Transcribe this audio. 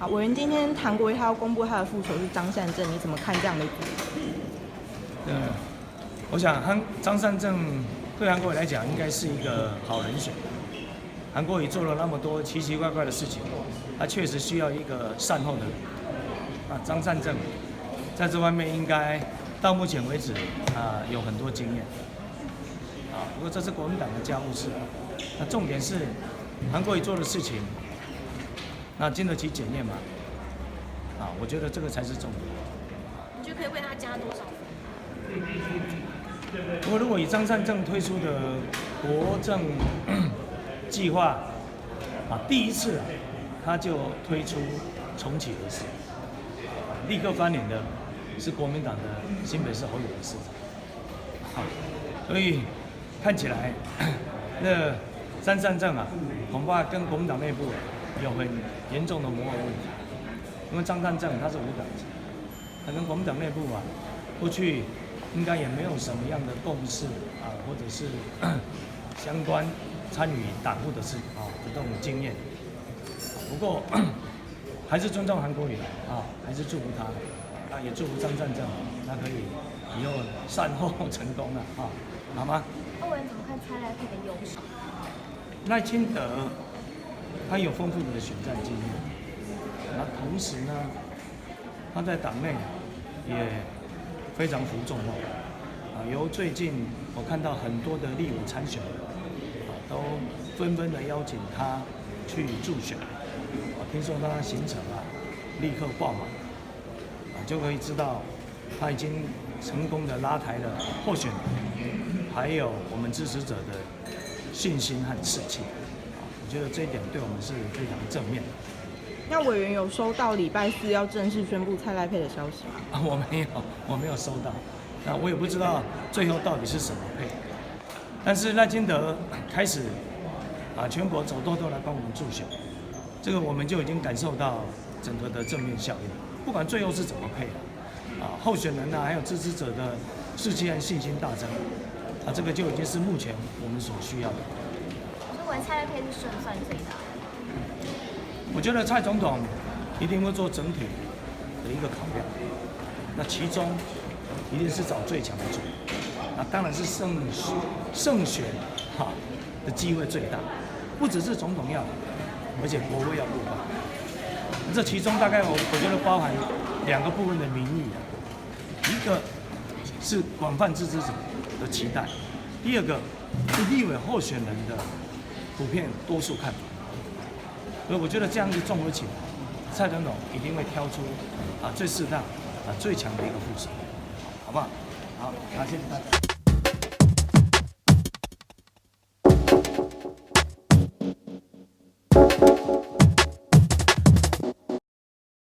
好，委员今天韩国瑜他要公布他的副手是张善政，你怎么看这样的举动？我想张善政对韩国瑜来讲应该是一个好人选。韩国瑜做了那么多奇奇怪怪的事情，他确实需要一个善后的人。张善政在这方面应该到目前为止有很多经验。不过这是国民党的家务事。那重点是韩国瑜做的事情，那经得起检验嘛？我觉得这个才是重点。你觉得可以为他加多少分？不过如果以张善政推出的国政计划第一次他就推出重启核四，立刻翻脸的是国民党的新北市侯友宜市长。所以看起来那张善政恐怕跟国民党内部有很严重的磨合问题。因为张善政他是无党籍，他跟国民党内部过去应该也没有什么样的共识或者是相关参与党务的事的这种经验。不过还是尊重韩国瑜还是祝福他，也祝福张善政，他可以以后善后成功了好吗？欧文怎么看蔡赖配的优势？赖清德他有丰富的选战经验。同时呢，他在党内也非常服众望由最近我看到很多的立委参选人都纷纷的邀请他去助选。听说他行程立刻爆满就可以知道他已经成功的拉抬了候选人，还有我们支持者的信心和士气。我觉得这一点对我们是非常正面的。那委员有收到礼拜四要正式宣布蔡赖配的消息吗？我没有收到。那我也不知道最后到底是什么配。但是赖清德开始全国走透透来帮我们助选，这个我们就已经感受到整个的正面效应。不管最后是怎么配候选人还有支持者的士气和信心大增这个就已经是目前我们所需要的。所以蔡赖配是胜算最大。我觉得蔡总统一定会做整体的一个考量，那其中一定是找最强的组，当然是胜选的机会最大，不只是总统要，而且国会要过半。这其中大概我觉得包含2个部分的民意一个是广泛支持者的期待，第二个是立委候选人的普遍多数看法。所以我觉得这样子综合起来，蔡总统一定会挑出最适当最强的一个副手，好不好？好，谢谢大家。